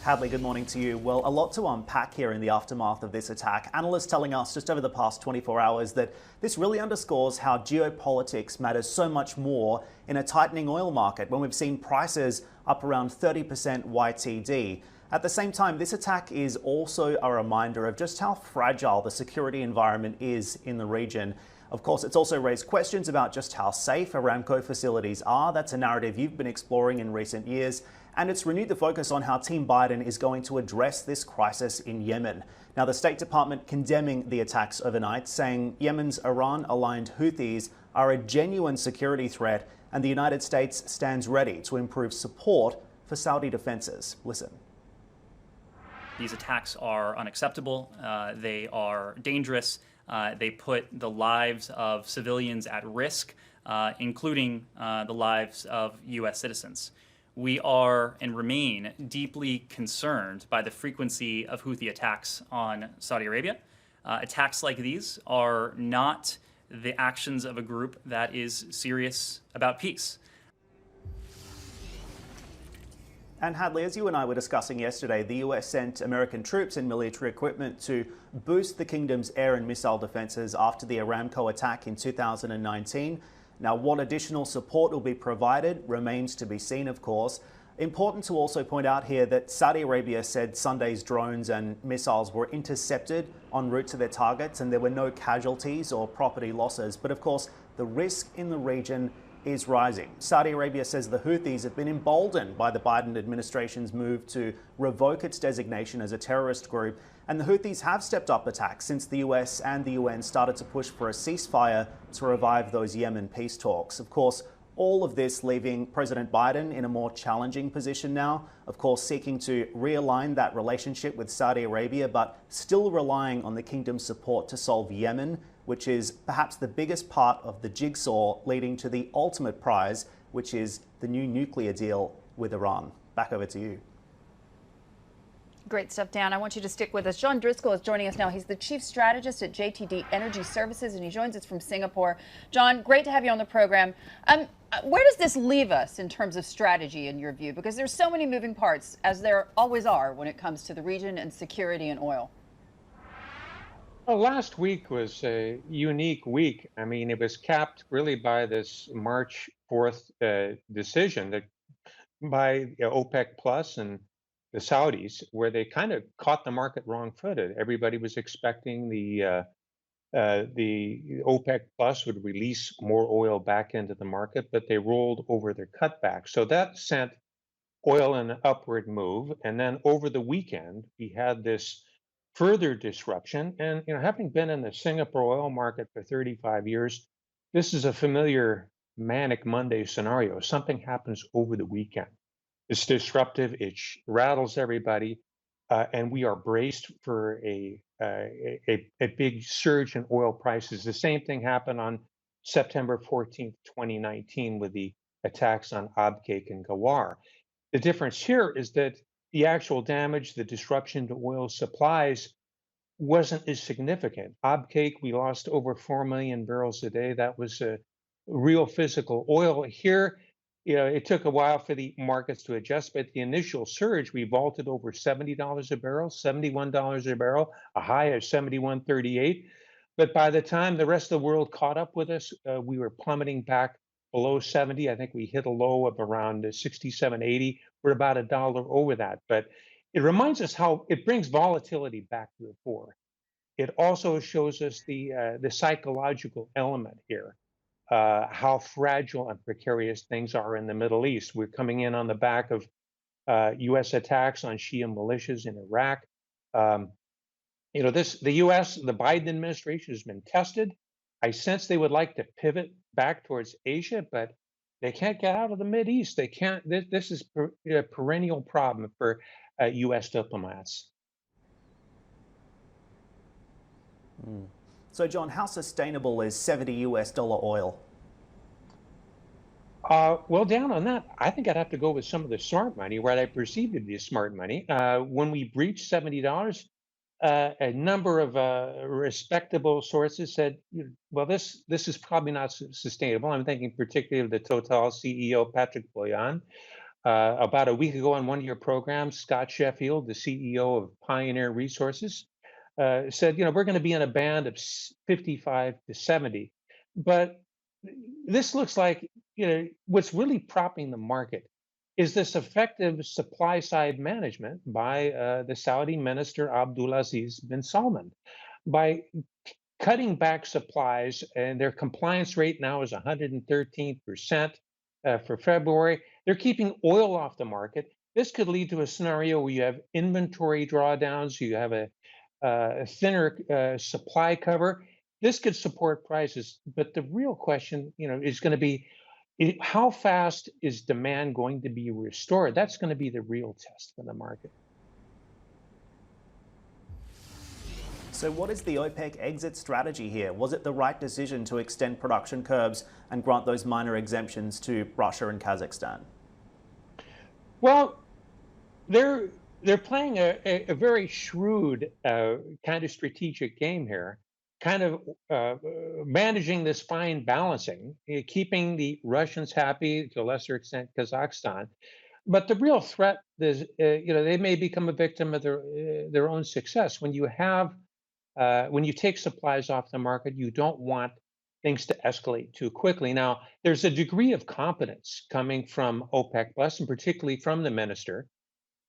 Hadley, good morning to you. Well, a lot to unpack here in the aftermath of this attack. Analysts telling us just over the past 24 hours that this really underscores how geopolitics matters so much more in a tightening oil market when we've seen prices up around 30% YTD. At the same time, this attack is also a reminder of just how fragile the security environment is in the region. Of course, it's also raised questions about just how safe Aramco facilities are. That's a narrative you've been exploring in recent years. And it's renewed the focus on how Team Biden is going to address this crisis in Yemen. Now, the State Department condemning the attacks overnight, saying Yemen's Iran-aligned Houthis are a genuine security threat, and the United States stands ready to improve support for Saudi defenses. Listen. These attacks are unacceptable. They are dangerous. They put the lives of civilians at risk, including the lives of U.S. citizens. We are and remain deeply concerned by the frequency of Houthi attacks on Saudi Arabia. Attacks like these are not the actions of a group that is serious about peace. And Hadley, as you and I were discussing yesterday, the US sent American troops and military equipment to boost the kingdom's air and missile defenses after the Aramco attack in 2019. Now, what additional support will be provided remains to be seen, of course. Important to also point out here that Saudi Arabia said Sunday's drones and missiles were intercepted en route to their targets and there were no casualties or property losses. But of course, the risk in the region is rising. Saudi Arabia says the Houthis have been emboldened by the Biden administration's move to revoke its designation as a terrorist group. And the Houthis have stepped up attacks since the US and the UN started to push for a ceasefire to revive those Yemen peace talks. Of course, all of this leaving President Biden in a more challenging position now, of course, seeking to realign that relationship with Saudi Arabia, but still relying on the kingdom's support to solve Yemen, which is perhaps the biggest part of the jigsaw leading to the ultimate prize, which is the new nuclear deal with Iran. Back over to you. Great stuff, Dan. I want you to stick with us. John Driscoll is joining us now. He's the chief strategist at JTD Energy Services, and he joins us from Singapore. John, great to have you on the program. Where does this leave us in terms of strategy, in your view? Because there's so many moving parts, as there always are when it comes to the region and security and oil. Well, last week was a unique week. I mean, it was capped really by this March 4th decision that by OPEC Plus and the Saudis, where they kind of caught the market wrong-footed. Everybody was expecting the OPEC Plus would release more oil back into the market, but they rolled over their cutback. So that sent oil in an upward move. And then over the weekend, we had this further disruption. And having been in the Singapore oil market for 35 years, this is a familiar manic Monday scenario. Something happens over the weekend. It's disruptive. It rattles everybody, and we are braced for a big surge in oil prices. The same thing happened on September 14th, 2019, with the attacks on Abqaiq and Gawar. The difference here is that the actual damage, the disruption to oil supplies, wasn't as significant. Abqaiq, we lost over 4 million barrels a day. That was a real physical oil. Here, it took a while for the markets to adjust, but the initial surge, we vaulted over $70 a barrel, $71 a barrel, a high of 71.38. But by the time the rest of the world caught up with us, we were plummeting back below 70. I think we hit a low of around 67.80. We're about $1 over that. But it reminds us how it brings volatility back to the fore. It also shows us the psychological element here. How fragile and precarious things are in the Middle East. We're coming in on the back of U.S. attacks on Shia militias in Iraq. The U.S., the Biden administration has been tested. I sense they would like to pivot back towards Asia, but they can't get out of the Mideast. They can't. This is a perennial problem for U.S. diplomats. So, John, how sustainable is $70 US oil? Well, down on that, I think I'd have to go with some of the smart money, what I perceive to be smart money. When we breached $70, a number of respectable sources said, well, this is probably not sustainable. I'm thinking particularly of the Total CEO, Patrick Boyan. About a week ago on one of your programs, Scott Sheffield, the CEO of Pioneer Resources, said, we're going to be in a band of 55 to 70. But this looks like, what's really propping the market is this effective supply side management by the Saudi minister Abdulaziz bin Salman. By cutting back supplies, and their compliance rate now is 113% for February. They're keeping oil off the market. This could lead to a scenario where you have inventory drawdowns, you have a thinner supply cover. This could support prices, but the real question, is going to be how fast is demand going to be restored? That's going to be the real test for the market. So what is the OPEC exit strategy here? Was it the right decision to extend production curbs and grant those minor exemptions to Russia and Kazakhstan? Well, they're playing a very shrewd kind of strategic game here, kind of managing this fine balancing, keeping the Russians happy, to a lesser extent Kazakhstan. But the real threat is, they may become a victim of their own success. When you take supplies off the market, you don't want things to escalate too quickly. Now, there's a degree of competence coming from OPEC Plus, and particularly from the minister,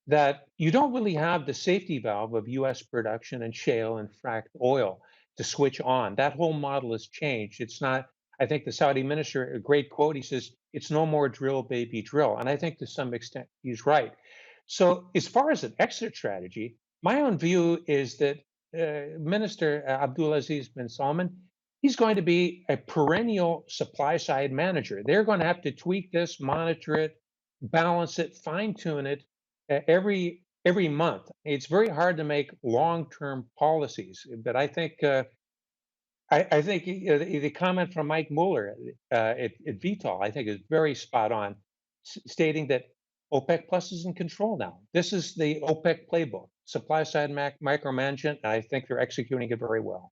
that you don't really have the safety valve of U.S. production and shale and fracked oil to switch on. That whole model has changed. It's not, I think the Saudi minister, a great quote, he says, it's no more drill, baby, drill. And I think to some extent he's right. So as far as an exit strategy, my own view is that Minister Abdulaziz bin Salman, he's going to be a perennial supply side manager. They're going to have to tweak this, monitor it, balance it, fine tune it every month. It's very hard to make long term policies, but I think the comment from Mike Mueller at Vitol, I think, is very spot on, stating that OPEC Plus is in control now. This is the OPEC playbook, supply side micromanagement, and I think they're executing it very well.